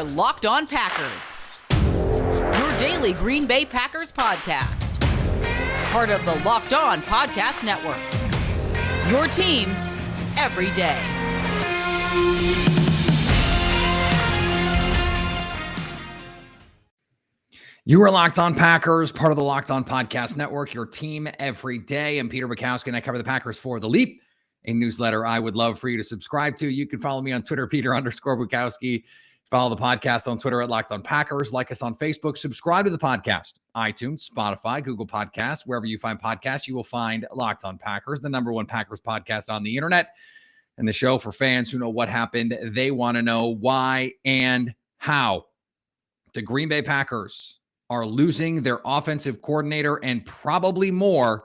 are Locked On Packers, your daily Green Bay Packers podcast. Part of the Locked On Podcast Network, your team every day. You are Locked On Packers, part of the Locked On Podcast Network, your team every day. I'm Peter Bukowski, and I cover the Packers for The Leap, a newsletter I would love for you to subscribe to. You can follow me on Twitter, Peter_Bukowski. Follow the podcast on Twitter at Locked On Packers. Like us on Facebook. Subscribe to the podcast. iTunes, Spotify, Google Podcasts. Wherever you find podcasts, you will find Locked On Packers, the number one Packers podcast on the internet. And the show for fans who know what happened. They want to know why and how. The Green Bay Packers are losing their offensive coordinator and probably more.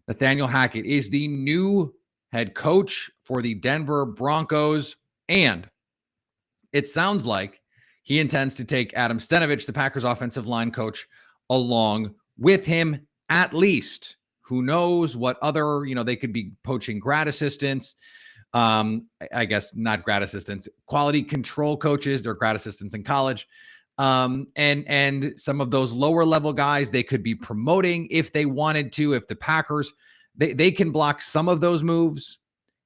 Nathaniel Hackett is the new head coach for the Denver Broncos, and it sounds like he intends to take Adam Stenavich, the Packers offensive line coach, along with him at least. Who knows what other, they could be poaching grad assistants. I guess not grad assistants, quality control coaches. They're grad assistants in college. And some of those lower level guys, they could be promoting if they wanted to. If the Packers, they can block some of those moves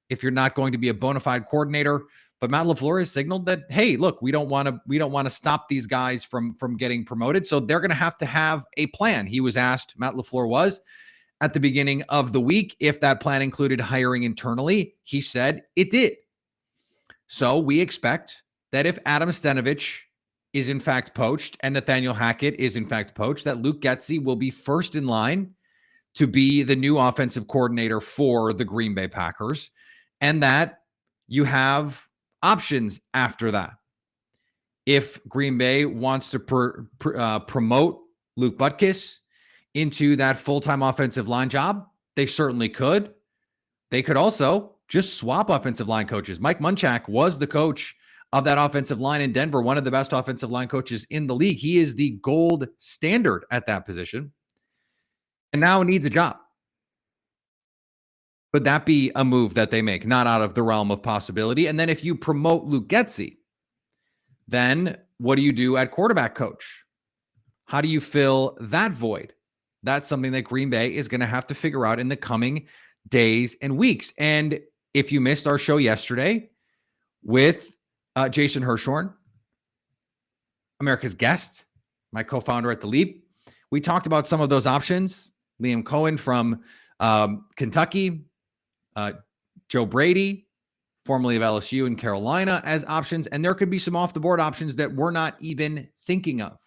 if you're not going to be a bona fide coordinator. But Matt LaFleur has signaled that, hey, look, we don't want to stop these guys from getting promoted. So they're going to have a plan. He was asked, Matt LaFleur was, at the beginning of the week, if that plan included hiring internally. He said it did. So we expect that if Adam Stenavich is in fact poached and Nathaniel Hackett is in fact poached, that Luke Getsy will be first in line to be the new offensive coordinator for the Green Bay Packers, and that you have options after that. If Green Bay wants to promote Luke Butkus into that full-time offensive line job, they certainly could. They could also just swap offensive line coaches. Mike Munchak was the coach of that offensive line in Denver, one of the best offensive line coaches in the league. He is the gold standard at that position and now needs a job. Could that be a move that they make? Not out of the realm of possibility. And then if you promote Luke Getsy, then what do you do at quarterback coach? How do you fill that void? That's something that Green Bay is going to have to figure out in the coming days and weeks. And if you missed our show yesterday with Jason Hirschhorn, America's guest, my co-founder at The Leap, we talked about some of those options. Liam Cohen from Kentucky, Joe Brady, formerly of LSU in Carolina, as options. And there could be some off-the-board options that we're not even thinking of.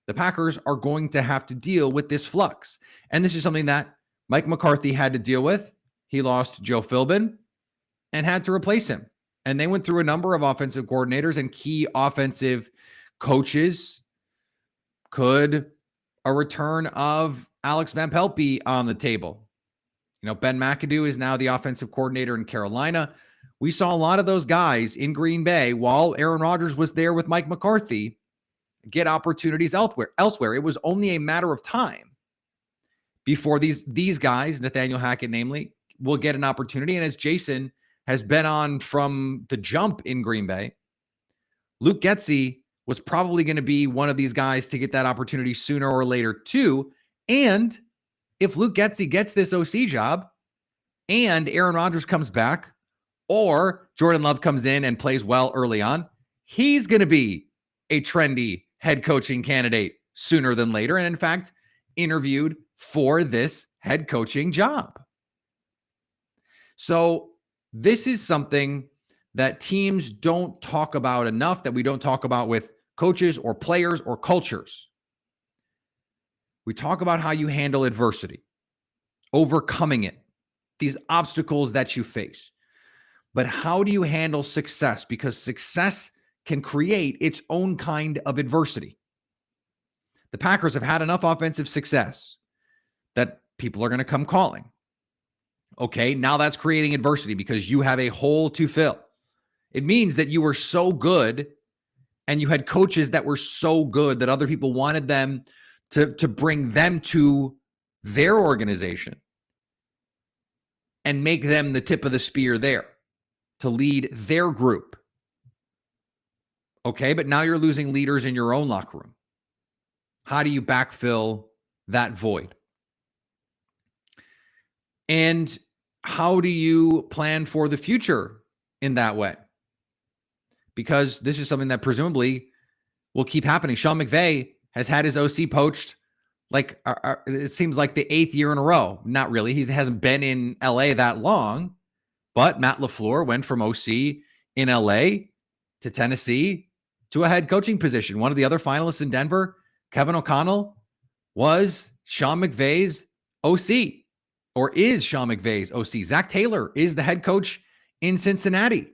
The Packers are going to have to deal with this flux. And this is something that Mike McCarthy had to deal with. He lost Joe Philbin and had to replace him. And they went through a number of offensive coordinators and key offensive coaches. Could a return of Alex Van Pelt be on the table? Ben McAdoo is now the offensive coordinator in Carolina. We saw a lot of those guys in Green Bay while Aaron Rodgers was there with Mike McCarthy get opportunities elsewhere. It was only a matter of time before these guys, Nathaniel Hackett namely, will get an opportunity. And as Jason has been on from the jump in Green Bay, Luke Getsy was probably going to be one of these guys to get that opportunity sooner or later too. And if Luke Getsy gets this OC job and Aaron Rodgers comes back or Jordan Love comes in and plays well early on, he's going to be a trendy head coaching candidate sooner than later. And in fact, interviewed for this head coaching job. So this is something that teams don't talk about enough, that we don't talk about with coaches or players or cultures. We talk about how you handle adversity, overcoming it, these obstacles that you face. But how do you handle success? Because success can create its own kind of adversity. The Packers have had enough offensive success that people are going to come calling. Okay, now that's creating adversity because you have a hole to fill. It means that you were so good and you had coaches that were so good that other people wanted them to bring them to their organization and make them the tip of the spear there to lead their group Okay, but now you're losing leaders in your own locker room. How do you backfill that void? And how do you plan for the future in that way? Because this is something that presumably will keep happening. Sean McVay has had his OC poached it seems like the 8th year in a row. Not really. He hasn't been in LA that long, but Matt LaFleur went from OC in LA to Tennessee to a head coaching position. One of the other finalists in Denver, Kevin O'Connell, was Sean McVay's OC, or is Sean McVay's OC. Zach Taylor is the head coach in Cincinnati.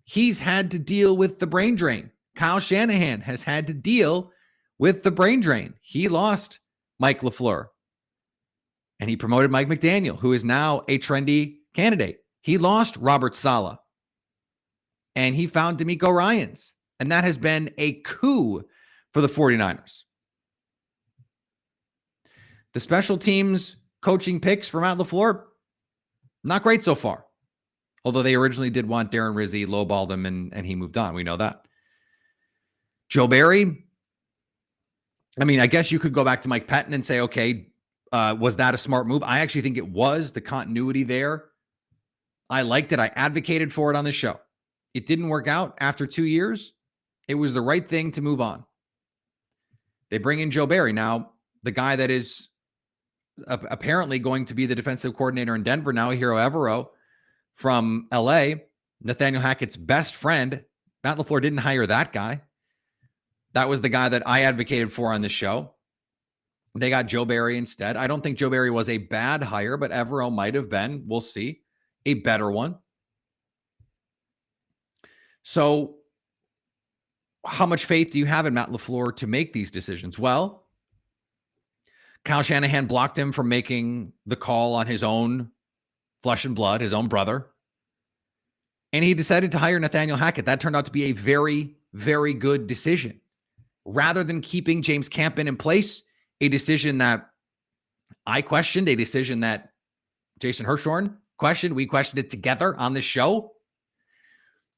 He's had to deal with the brain drain. Kyle Shanahan has had to deal with the brain drain. He lost Mike LaFleur, and he promoted Mike McDaniel, who is now a trendy candidate. He lost Robert Saleh, and he found DeMeco Ryans, and that has been a coup for the 49ers. The special teams coaching picks for Matt LaFleur, not great so far. Although they originally did want Darren Rizzi, lowballed him, and he moved on. We know that. Joe Barry, I mean, I guess you could go back to Mike Pettin and say, okay, was that a smart move? I actually think it was. The continuity there, I liked it. I advocated for it on the show. It didn't work out after 2 years. It was the right thing to move on. They bring in Joe Barry. Now, the guy that is apparently going to be the defensive coordinator in Denver, now Hiro Evero from LA, Nathaniel Hackett's best friend. Matt LaFleur didn't hire that guy. That was the guy that I advocated for on the show. They got Joe Barry instead. I don't think Joe Barry was a bad hire, but Evero might have been, we'll see, a better one. So how much faith do you have in Matt LaFleur to make these decisions? Well, Kyle Shanahan blocked him from making the call on his own flesh and blood, his own brother. And he decided to hire Nathaniel Hackett. That turned out to be a very, very good decision. Rather than keeping James Campen in place, a decision that I questioned, a decision that Jason Hirschhorn questioned, we questioned it together on the show.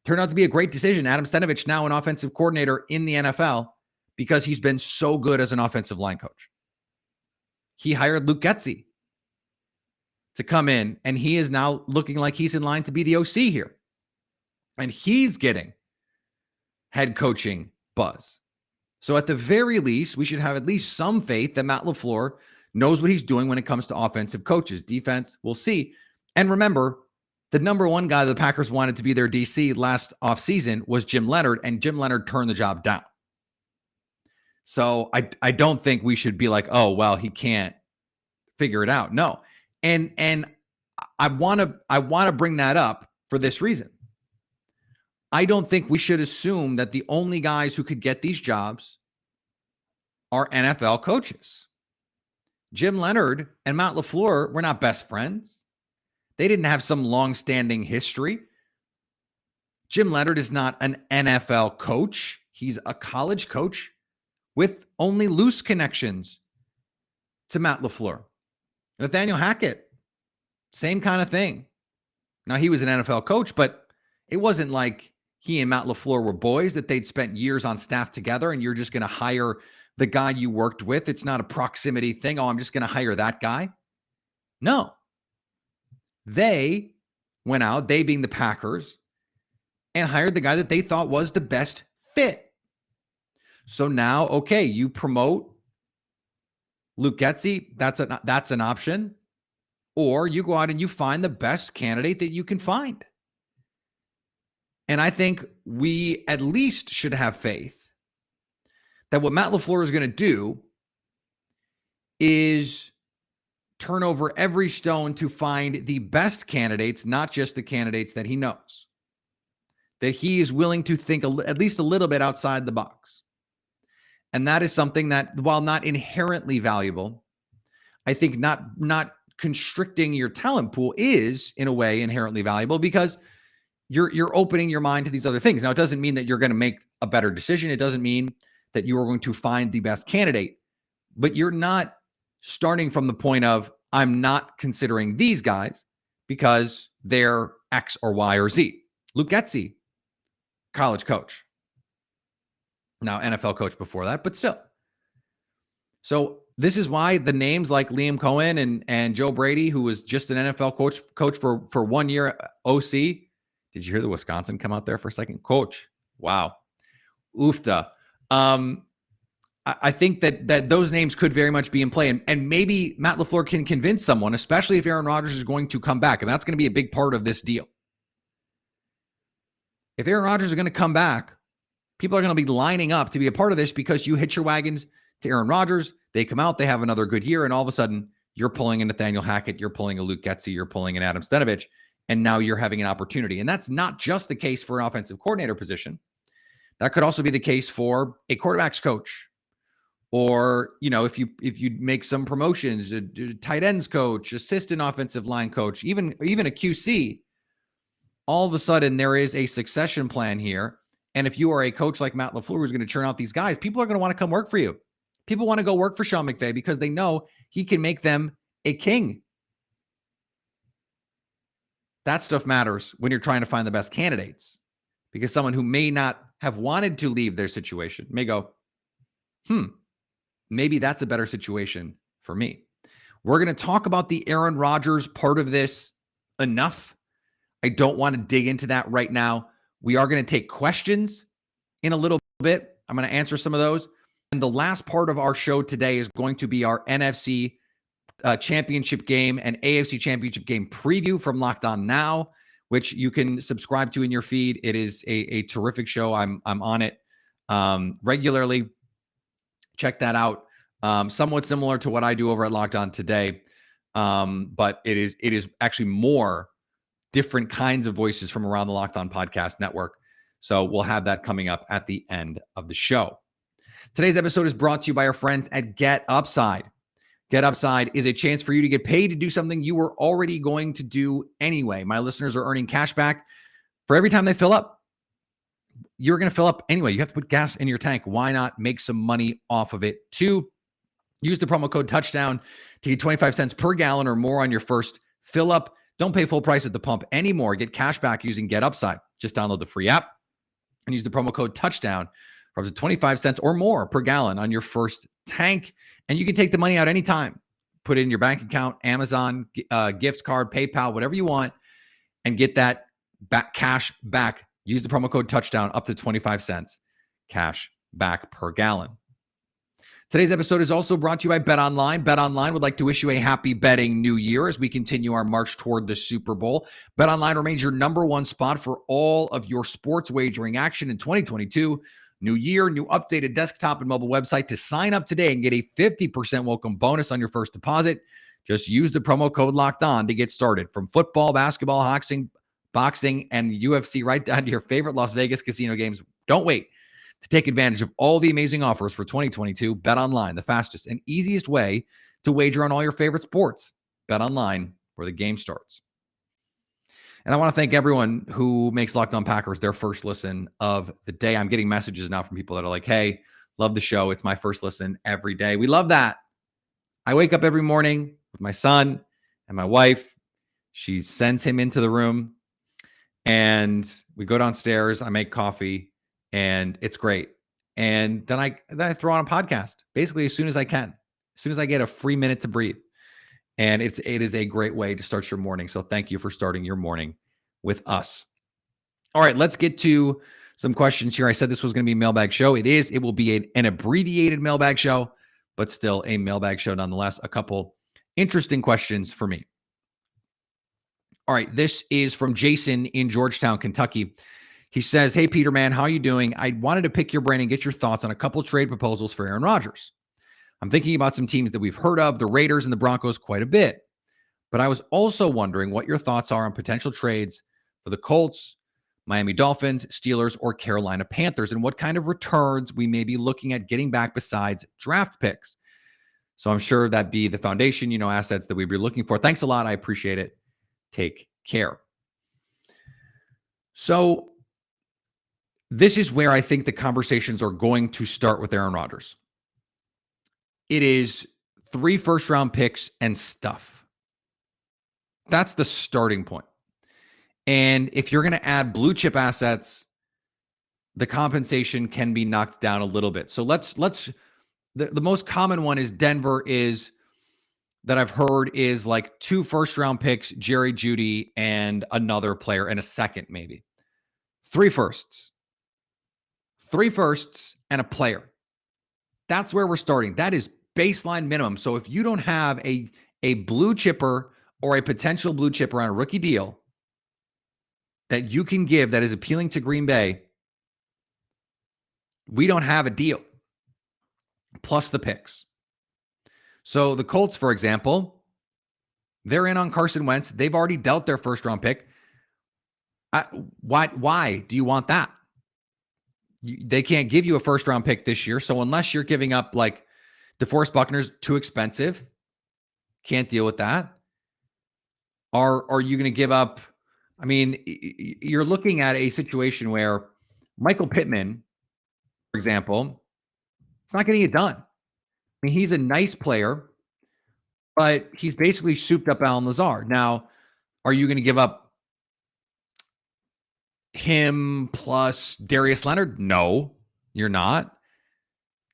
Turned out to be a great decision. Adam Stenavich, now an offensive coordinator in the NFL, because he's been so good as an offensive line coach. He hired Luke Getsy to come in, and he is now looking like he's in line to be the OC here. And he's getting head coaching buzz. So at the very least, we should have at least some faith that Matt LaFleur knows what he's doing when it comes to offensive coaches. Defense, we'll see. And remember, the number one guy the Packers wanted to be their DC last offseason was Jim Leonard, and Jim Leonard turned the job down. So I don't think we should be like, oh, well, he can't figure it out. No. And I want to bring that up for this reason. I don't think we should assume that the only guys who could get these jobs are NFL coaches. Jim Leonard and Matt LaFleur were not best friends. They didn't have some long-standing history. Jim Leonard is not an NFL coach. He's a college coach with only loose connections to Matt LaFleur. Nathaniel Hackett, same kind of thing. Now, he was an NFL coach, but it wasn't like he and Matt LaFleur were boys, that they'd spent years on staff together and you're just going to hire the guy you worked with. It's not a proximity thing. Oh, I'm just going to hire that guy. No. They went out, they being the Packers, and hired the guy that they thought was the best fit. So now, okay, you promote Luke Getsy, that's an option. Or you go out and you find the best candidate that you can find. And I think we at least should have faith that what Matt LaFleur is going to do is turn over every stone to find the best candidates, not just the candidates that he knows. That he is willing to think at least a little bit outside the box. And that is something that, while not inherently valuable, I think not constricting your talent pool is, in a way, inherently valuable, because you're opening your mind to these other things. Now, it doesn't mean that you're going to make a better decision. It doesn't mean that you are going to find the best candidate, but you're not starting from the point of, I'm not considering these guys because they're X or Y or Z. Luke Getsy, college coach. Now, NFL coach before that, but still. So this is why the names like Liam Cohen and Joe Brady, who was just an NFL coach for 1 year, OC. Did you hear the Wisconsin come out there for a second? Coach. Wow. Oofta. I think that those names could very much be in play. And maybe Matt LaFleur can convince someone, especially if Aaron Rodgers is going to come back. And that's going to be a big part of this deal. If Aaron Rodgers is going to come back, people are going to be lining up to be a part of this because you hitch your wagons to Aaron Rodgers. They come out, they have another good year, and all of a sudden you're pulling a Nathaniel Hackett, you're pulling a Luke Getsy, you're pulling an Adam Stenavich, and now you're having an opportunity. And that's not just the case for an offensive coordinator position. That could also be the case for a quarterback's coach. Or, if you make some promotions, a tight ends coach, assistant offensive line coach, even a QC, all of a sudden there is a succession plan here. And if you are a coach like Matt LaFleur who's going to churn out these guys, people are going to want to come work for you. People want to go work for Sean McVay because they know he can make them a king. That stuff matters when you're trying to find the best candidates, because someone who may not have wanted to leave their situation may go, maybe that's a better situation for me. We're going to talk about the Aaron Rodgers part of this enough. I don't want to dig into that right now. We are going to take questions in a little bit. I'm going to answer some of those. And the last part of our show today is going to be our NFC championship game and AFC championship game preview from Locked On Now, which you can subscribe to in your feed. It is a terrific show. I'm on it regularly. Check that out. Somewhat similar to what I do over at Locked On Today, but it is actually more different kinds of voices from around the Locked On Podcast Network. So we'll have that coming up at the end of the show. Today's episode is brought to you by our friends at Get Upside. Get Upside is a chance for you to get paid to do something you were already going to do anyway. My listeners are earning cash back for every time they fill up. You're going to fill up anyway. You have to put gas in your tank. Why not make some money off of it too? Use the promo code Touchdown to get 25 cents per gallon or more on your first fill up. Don't pay full price at the pump anymore. Get cash back using Get Upside. Just download the free app and use the promo code Touchdown for up to 25 cents or more per gallon on your first tank. And you can take the money out anytime. Put it in your bank account, Amazon, gift card, PayPal, whatever you want, and get that cash back. Use the promo code Touchdown, up to 25 cents cash back per gallon. Today's episode is also brought to you by BetOnline. BetOnline would like to wish you a happy betting new year as we continue our march toward the Super Bowl. BetOnline remains your number one spot for all of your sports wagering action in 2022. New year, new updated desktop and mobile website. To sign up today and get a 50% welcome bonus on your first deposit, just use the promo code Locked On to get started. From football, basketball, boxing, and UFC, right down to your favorite Las Vegas casino games. Don't wait to take advantage of all the amazing offers for 2022. BetOnline, the fastest and easiest way to wager on all your favorite sports. BetOnline, where the game starts. And I want to thank everyone who makes Locked On Packers their first listen of the day. I'm getting messages now from people that are like, hey, love the show. It's my first listen every day. We love that. I wake up every morning with my son and my wife. She sends him into the room and we go downstairs. I make coffee and it's great. And then I throw on a podcast basically as soon as I can, as soon as I get a free minute to breathe. And it is a great way to start your morning. So thank you for starting your morning with us. All right, let's get to some questions here. I said this was going to be a mailbag show. It is. It will be an abbreviated mailbag show, but still a mailbag show nonetheless. A couple interesting questions for me. All right, this is from Jason in Georgetown, Kentucky. He says, hey, Peter, man, how are you doing? I wanted to pick your brain and get your thoughts on a couple trade proposals for Aaron Rodgers. I'm thinking about some teams that we've heard of, the Raiders and the Broncos, quite a bit. But I was also wondering what your thoughts are on potential trades for the Colts, Miami Dolphins, Steelers, or Carolina Panthers, and what kind of returns we may be looking at getting back besides draft picks. So I'm sure that'd be the foundation, assets that we'd be looking for. Thanks a lot. I appreciate it. Take care. So this is where I think the conversations are going to start with Aaron Rodgers. It is 3 first-round picks and stuff. That's the starting point. And if you're going to add blue chip assets, the compensation can be knocked down a little bit. So the most common one is Denver is that I've heard is like 2 first-round picks, Jerry Jeudy, and another player, and a second maybe. 3 firsts. 3 firsts and a player. That's where we're starting. That is baseline minimum. So if you don't have a blue chipper or a potential blue chipper on a rookie deal that you can give that is appealing to Green Bay, we don't have a deal. Plus the picks. So the Colts, for example, they're in on Carson Wentz. They've already dealt their first-round pick. Why do you want that? They can't give you a first-round pick this year. So unless you're giving up like DeForest Buckner's too expensive, can't deal with that. Are you going to give up? I mean, you're looking at a situation where Michael Pittman, for example, it's not getting it done. I mean, he's a nice player, but he's basically souped up Allen Lazard. Now, are you going to give up him plus Darius Leonard? No, you're not.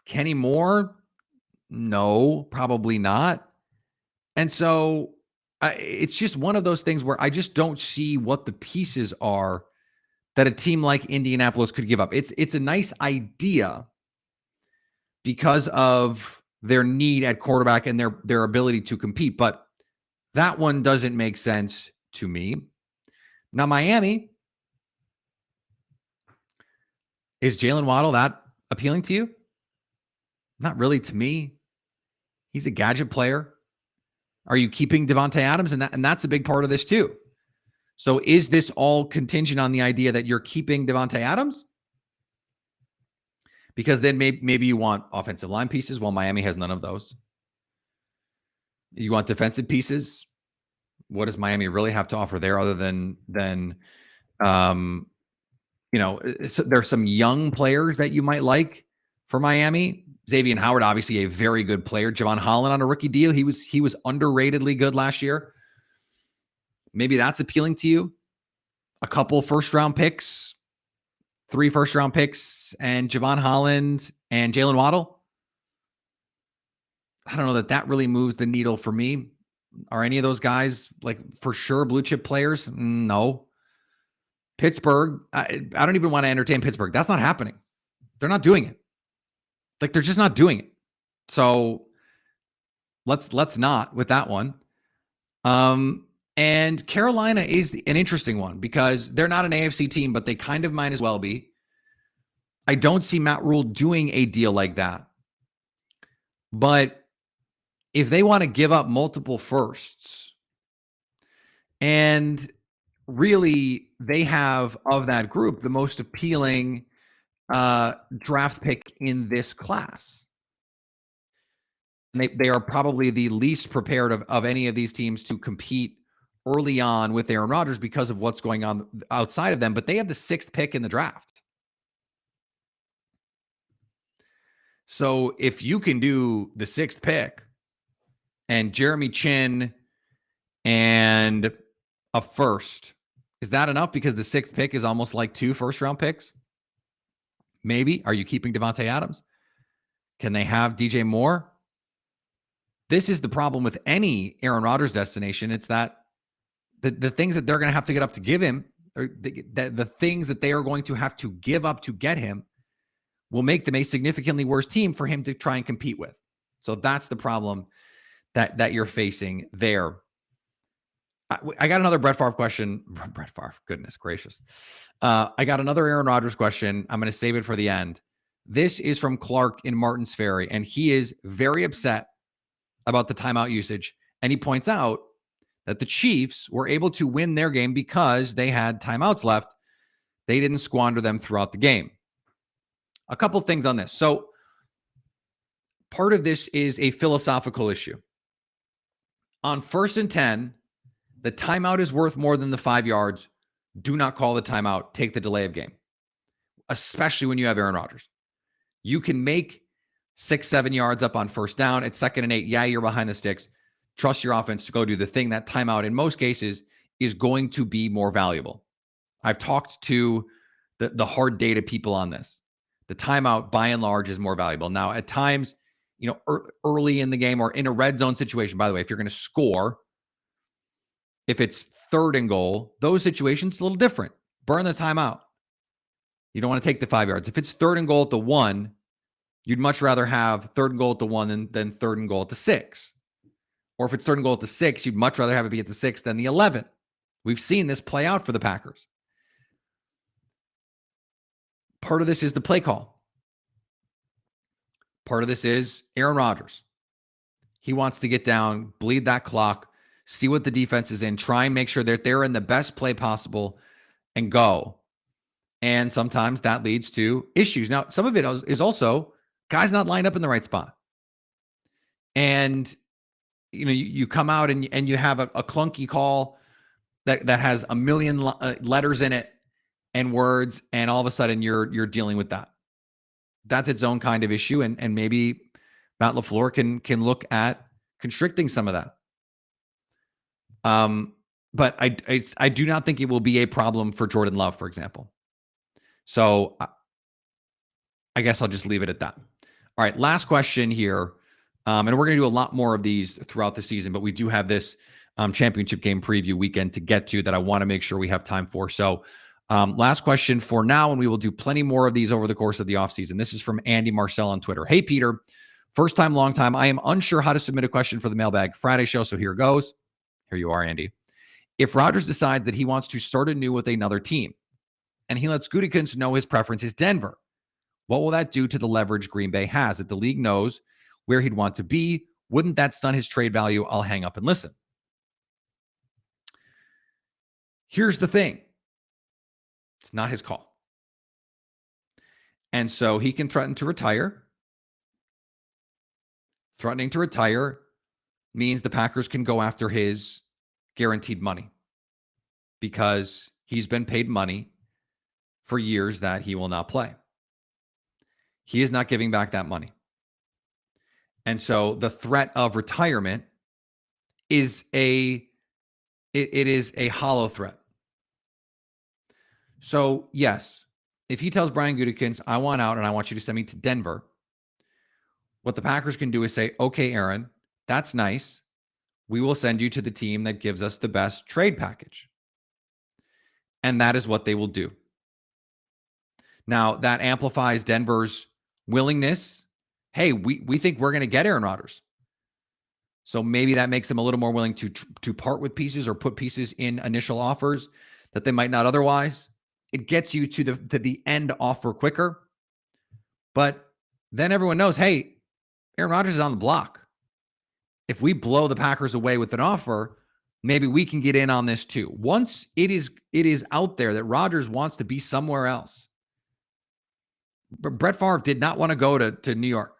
Kenny Moore? No, probably not. And so it's just one of those things where I just don't see what the pieces are that a team like Indianapolis could give up. It's a nice idea because of their need at quarterback and their ability to compete, but that one doesn't make sense to me. Now, Miami, is Jalen Waddle that appealing to you? Not really to me. He's a gadget player. Are you keeping Devontae Adams? And that's a big part of this too. So is this all contingent on the idea that you're keeping Devontae Adams? Because then maybe you want offensive line pieces. Well, Miami has none of those. You want defensive pieces. What does Miami really have to offer there other than there's some young players that you might like for Miami. Xavier Howard, obviously a very good player. Javon Holland on a rookie deal. He was underratedly good last year. Maybe that's appealing to you. A couple first-round picks, 3 first-round picks, and Javon Holland and Jalen Waddle. I don't know that really moves the needle for me. Are any of those guys like for sure blue chip players? No. Pittsburgh, I don't even want to entertain Pittsburgh. That's not happening. They're not doing it. Like they're just not doing it. So let's not with that one. And Carolina is an interesting one because they're not an AFC team, but they kind of might as well be. I don't see Matt Rule doing a deal like that. But if they want to give up multiple firsts, and really they have of that group the most appealing draft pick in this class. And they are probably the least prepared of any of these teams to compete early on with Aaron Rodgers because of what's going on outside of them. But they have the 6th pick in the draft. So if you can do the 6th pick and Jeremy Chin and a first, is that enough? Because the 6th pick is almost like 2 first-round picks. Maybe. Are you keeping Devontae Adams? Can they have DJ Moore? This is the problem with any Aaron Rodgers destination. It's that the things that they're going to have to get up to give him, or the things that they are going to have to give up to get him, will make them a significantly worse team for him to try and compete with. So that's the problem that you're facing there. I got another Brett Favre question. Brett Favre, goodness gracious. I got another Aaron Rodgers question. I'm going to save it for the end. This is from Clark in Martins Ferry, and he is very upset about the timeout usage. And he points out that the Chiefs were able to win their game because they had timeouts left. They didn't squander them throughout the game. A couple things on this. So part of this is a philosophical issue. On 1st and 10, the timeout is worth more than the 5 yards. Do not call the timeout. Take the delay of game, especially when you have Aaron Rodgers. You can make 6-7 yards up on 1st down. It's 2nd and 8. Yeah, you're behind the sticks. Trust your offense to go do the thing. That timeout, in most cases, is going to be more valuable. I've talked to the hard data people on this. The timeout, by and large, is more valuable. Now, at times, early in the game or in a red zone situation, by the way, if you're going to score, if it's 3rd and goal, those situations, a little different. Burn the timeout. You don't want to take the 5 yards. If it's 3rd and goal at the 1, you'd much rather have 3rd and goal at the 1 than 3rd and goal at the 6. Or if it's 3rd and goal at the 6, you'd much rather have it be at the 6 than the 11. We've seen this play out for the Packers. Part of this is the play call. Part of this is Aaron Rodgers. He wants to get down, bleed that clock, see what the defense is in, try and make sure that they're in the best play possible and go. And sometimes that leads to issues. Now, some of it is also guys not lined up in the right spot. And, you come out and you have a clunky call that has a million letters in it and words, and all of a sudden you're dealing with that. That's its own kind of issue, and maybe Matt LaFleur can look at constricting some of that. But I do not think it will be a problem for Jordan Love, for example. So I guess I'll just leave it at that. All right, last question here. And we're going to do a lot more of these throughout the season, but we do have this championship game preview weekend to get to that I want to make sure we have time for. So last question for now, and we will do plenty more of these over the course of the offseason. This is from Andy Marcel on Twitter. Hey, Peter, first time, long time. I am unsure how to submit a question for the Mailbag Friday show, so here goes. Here you are, Andy. If Rodgers decides that he wants to start anew with another team, and he lets Gutekunst know his preference is Denver, what will that do to the leverage Green Bay has? If the league knows where he'd want to be, wouldn't that stun his trade value? I'll hang up and listen. Here's the thing. It's not his call. And so he can threaten to retire. Threatening to retire means the Packers can go after his guaranteed money because he's been paid money for years that he will not play. He is not giving back that money. And so the threat of retirement is it is a hollow threat. So yes, if he tells Brian Gutekunst, I want out and I want you to send me to Denver, what the Packers can do is say, okay, Aaron, that's nice. We will send you to the team that gives us the best trade package. And that is what they will do. Now, that amplifies Denver's willingness. Hey, we think we're going to get Aaron Rodgers. So maybe that makes them a little more willing to part with pieces or put pieces in initial offers that they might not otherwise. It gets you to the end offer quicker. But then everyone knows, hey, Aaron Rodgers is on the block. If we blow the Packers away with an offer, maybe we can get in on this too. Once it is out there that Rodgers wants to be somewhere else. But Brett Favre did not want to go to New York.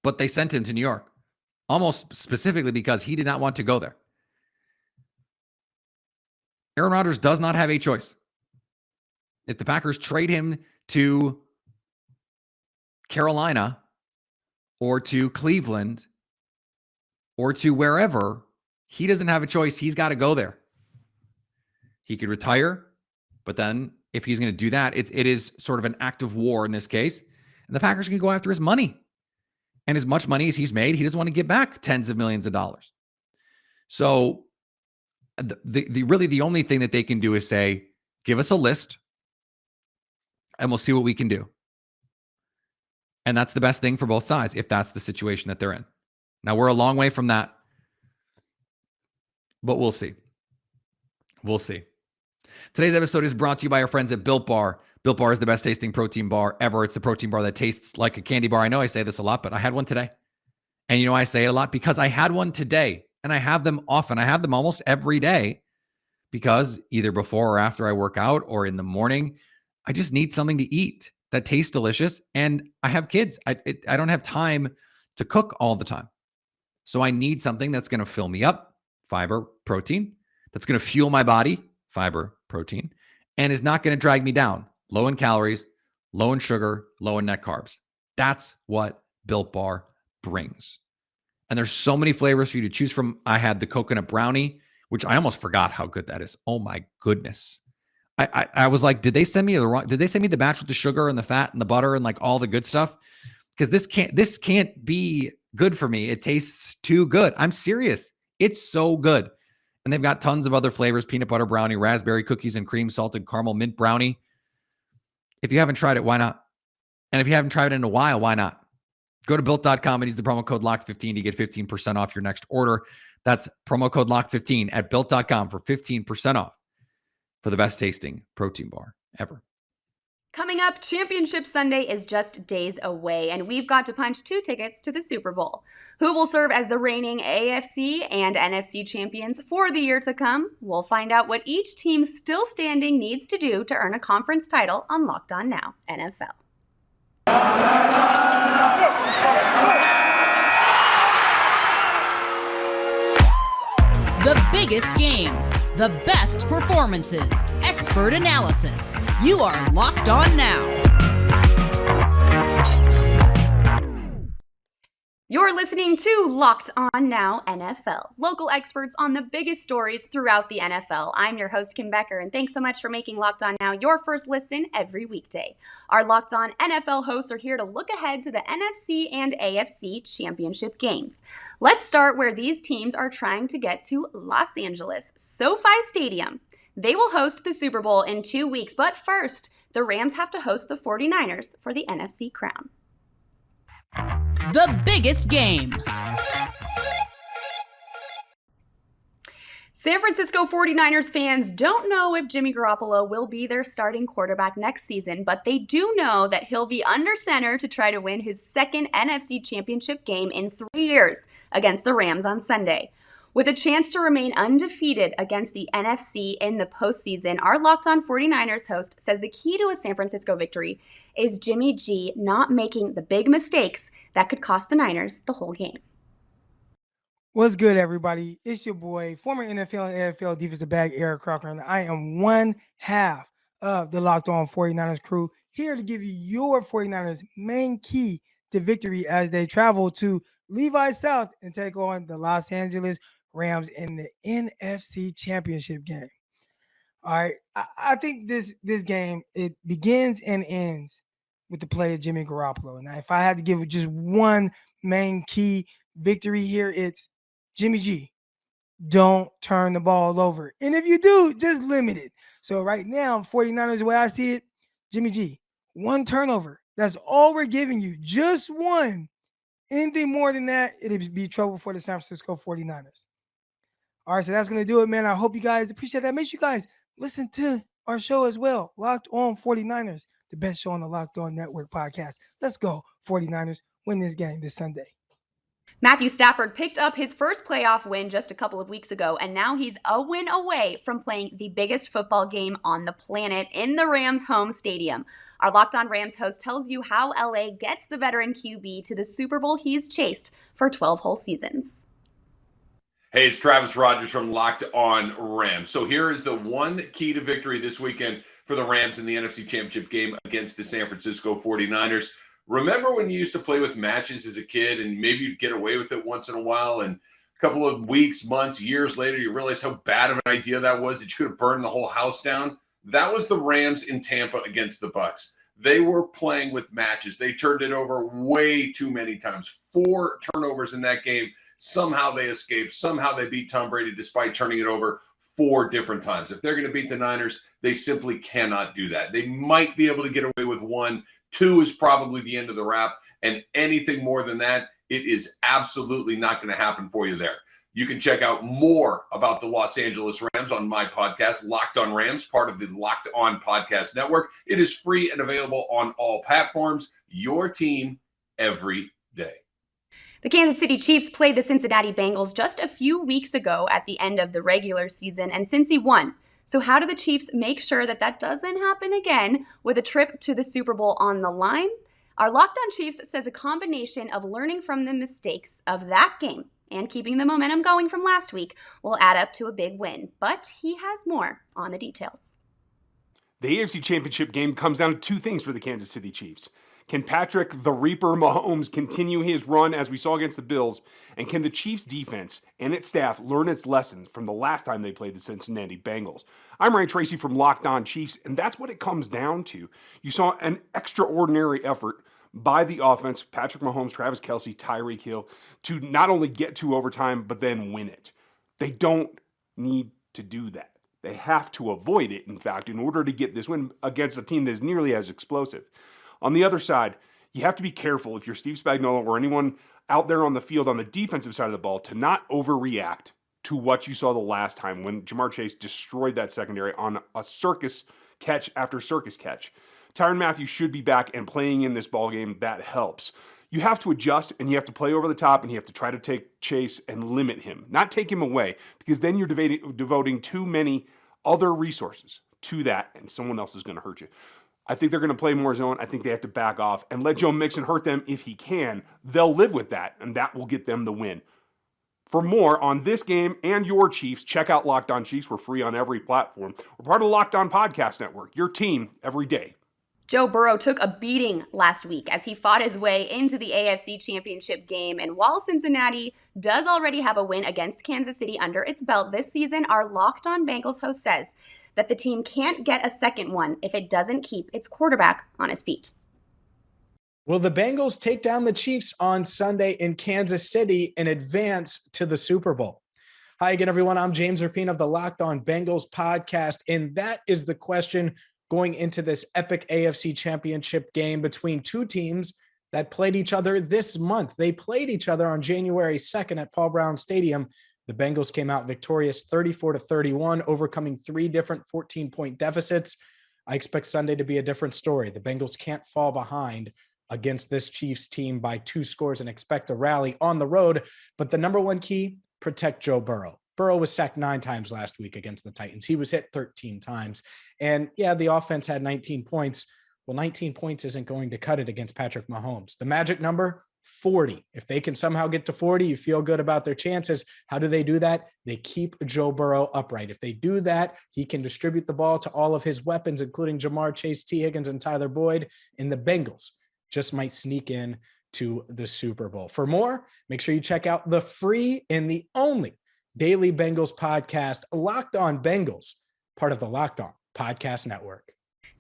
But they sent him to New York, almost specifically because he did not want to go there. Aaron Rodgers does not have a choice. If the Packers trade him to Carolina or to Cleveland or to wherever, he doesn't have a choice. He's got to go there. He could retire, but then if he's going to do that, it is sort of an act of war in this case. And the Packers can go after his money. And as much money as he's made, he doesn't want to give back tens of millions of dollars. So the only thing that they can do is say, give us a list and we'll see what we can do. And that's the best thing for both sides if that's the situation that they're in. Now, we're a long way from that, but we'll see. We'll see. Today's episode is brought to you by our friends at Built Bar. Built Bar is the best tasting protein bar ever. It's the protein bar that tastes like a candy bar. I know I say this a lot, but I had one today. And you know, I say it a lot because I had one today and I have them often. I have them almost every day because either before or after I work out or in the morning, I just need something to eat that tastes delicious. And I have kids. I don't have time to cook all the time. So I need something that's going to fill me up, fiber, protein, that's going to fuel my body, fiber, protein, and is not going to drag me down. Low in calories, low in sugar, low in net carbs. That's what Built Bar brings. And there's so many flavors for you to choose from. I had the coconut brownie, which I almost forgot how good that is. Oh my goodness. I was like, did they send me the batch with the sugar and the fat and the butter and like all the good stuff? Because this can't be good for me. It tastes too good. I'm serious. It's so good. And they've got tons of other flavors: peanut butter brownie, raspberry cookies and cream, salted caramel, mint brownie. If you haven't tried it, why not? And if you haven't tried it in a while, why not? Go to built.com and use the promo code LOCKED15 to get 15% off your next order. That's promo code LOCKED15 at built.com for 15% off for the best tasting protein bar ever. Coming up, Championship Sunday is just days away, and we've got to punch 2 tickets to the Super Bowl. Who will serve as the reigning AFC and NFC champions for the year to come? We'll find out what each team still standing needs to do to earn a conference title on Locked On Now NFL. The biggest games, the best performances, expert analysis. You are Locked On Now. You're listening to Locked On Now NFL, local experts on the biggest stories throughout the NFL. I'm your host, Kim Becker, and thanks so much for making Locked On Now your first listen every weekday. Our Locked On NFL hosts are here to look ahead to the NFC and AFC championship games. Let's start where these teams are trying to get to: Los Angeles, SoFi Stadium. They will host the Super Bowl in 2 weeks, but first, the Rams have to host the 49ers for the NFC crown. The biggest game. San Francisco 49ers fans don't know if Jimmy Garoppolo will be their starting quarterback next season, but they do know that he'll be under center to try to win his second NFC championship game in 3 years against the Rams on Sunday. With a chance to remain undefeated against the NFC in the postseason, our Locked On 49ers host says the key to a San Francisco victory is Jimmy G not making the big mistakes that could cost the Niners the whole game. What's good, everybody? It's your boy, former NFL and AFL defensive back Eric Crocker, and I am one half of the Locked On 49ers crew, here to give you your 49ers main key to victory as they travel to Levi South and take on the Los Angeles Rams in the NFC Championship game. All right, I think this game, it begins and ends with the play of Jimmy Garoppolo. Now, if I had to give just one main key victory here, it's Jimmy G. Don't turn the ball over. And if you do, just limit it. So right now, 49ers, the way I see it, Jimmy G, 1 turnover. That's all we're giving you. Just 1. Anything more than that, it'd be trouble for the San Francisco 49ers. All right, so that's going to do it, man. I hope you guys appreciate that. Make sure you guys listen to our show as well, Locked On 49ers, the best show on the Locked On Network podcast. Let's go, 49ers. Win this game this Sunday. Matthew Stafford picked up his first playoff win just a couple of weeks ago, and now he's a win away from playing the biggest football game on the planet in the Rams' home stadium. Our Locked On Rams host tells you how LA gets the veteran QB to the Super Bowl he's chased for 12 whole seasons. Hey, it's Travis Rogers from Locked On Rams. So here is the one key to victory this weekend for the Rams in the NFC Championship game against the San Francisco 49ers. Remember when you used to play with matches as a kid and maybe you'd get away with it once in a while, and a couple of weeks, months, years later, you realize how bad of an idea that was, that you could have burned the whole house down? That was the Rams in Tampa against the Bucs. They were playing with matches. They turned it over way too many times. 4 turnovers in that game. Somehow they escaped. Somehow they beat Tom Brady despite turning it over 4 different times. If they're going to beat the Niners, they simply cannot do that. They might be able to get away with 1. 2 is probably the end of the wrap. And anything more than that, it is absolutely not going to happen for you there. You can check out more about the Los Angeles Rams on my podcast, Locked On Rams, part of the Locked On Podcast Network. It is free and available on all platforms. Your team every day. The Kansas City Chiefs played the Cincinnati Bengals just a few weeks ago at the end of the regular season, and Cincy won. So how do the Chiefs make sure that that doesn't happen again with a trip to the Super Bowl on the line? Our Locked On Chiefs says a combination of learning from the mistakes of that game and keeping the momentum going from last week will add up to a big win. But he has more on the details. The AFC Championship game comes down to 2 things for the Kansas City Chiefs. Can Patrick the Reaper Mahomes continue his run as we saw against the Bills? And can the Chiefs defense and its staff learn its lesson from the last time they played the Cincinnati Bengals? I'm Ray Tracy from Locked On Chiefs, and that's what it comes down to. You saw an extraordinary effort by the offense, Patrick Mahomes, Travis Kelce, Tyreek Hill, to not only get to overtime, but then win it. They don't need to do that. They have to avoid it, in fact, in order to get this win against a team that is nearly as explosive. On the other side, you have to be careful if you're Steve Spagnuolo or anyone out there on the field on the defensive side of the ball to not overreact to what you saw the last time when Jamar Chase destroyed that secondary on a circus catch after circus catch. Tyrann Mathieu should be back and playing in this ballgame. That helps. You have to adjust and you have to play over the top and you have to try to take Chase and limit him, not take him away, because then you're devoting too many other resources to that and someone else is going to hurt you. I think they're going to play more zone. I think they have to back off and let Joe Mixon hurt them if he can. They'll live with that, and that will get them the win. For more on this game and your Chiefs, check out Locked On Chiefs. We're free on every platform. We're part of the Locked On Podcast Network, your team every day. Joe Burrow took a beating last week as he fought his way into the AFC Championship game. And while Cincinnati does already have a win against Kansas City under its belt this season, our Locked On Bengals host says that the team can't get a second one if it doesn't keep its quarterback on his feet. Will the Bengals take down the Chiefs on Sunday in Kansas City and advance to the Super Bowl? Hi again, everyone. I'm James Rapien of the Locked On Bengals podcast, and that is the question going into this epic AFC Championship game between two teams that played each other this month. They played each other on January 2nd at Paul Brown Stadium. The Bengals came out victorious 34-31, overcoming three different 14-point deficits. I expect Sunday to be a different story. The Bengals can't fall behind against this Chiefs team by 2 scores and expect a rally on the road. But the number one key, protect Joe Burrow. Burrow was sacked 9 times last week against the Titans. He was hit 13 times. And yeah, the offense had 19 points. Well, 19 points isn't going to cut it against Patrick Mahomes. The magic number, 40. If they can somehow get to 40, you feel good about their chances. How do they do that? They keep Joe Burrow upright. If they do that, he can distribute the ball to all of his weapons, including Jamar Chase, T. Higgins, and Tyler Boyd. And the Bengals just might sneak in to the Super Bowl. For more, make sure you check out the free and the only daily Bengals podcast, Locked On Bengals, part of the Locked On Podcast Network.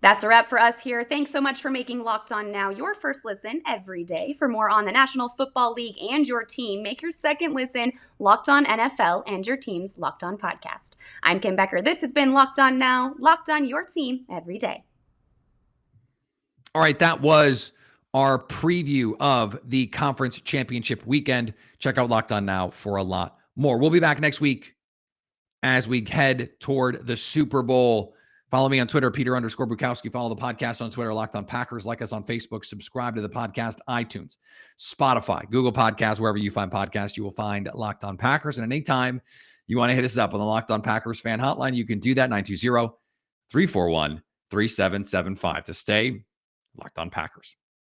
That's a wrap for us here. Thanks so much for making Locked On Now your first listen every day. For more on the National Football League and your team, make your second listen Locked On NFL and your team's Locked On podcast. I'm Kim Becker. This has been Locked On Now, Locked On your team every day. All right, that was our preview of the conference championship weekend. Check out Locked On Now for a lot more. We'll be back next week as we head toward the Super Bowl. Follow me on Twitter, Peter_Bukowski. Follow the podcast on Twitter, Locked On Packers. Like us on Facebook. Subscribe to the podcast, iTunes, Spotify, Google Podcasts, wherever you find podcasts, you will find Locked On Packers. And anytime you want to hit us up on the Locked On Packers fan hotline, you can do that, 920-341-3775 to stay Locked On Packers.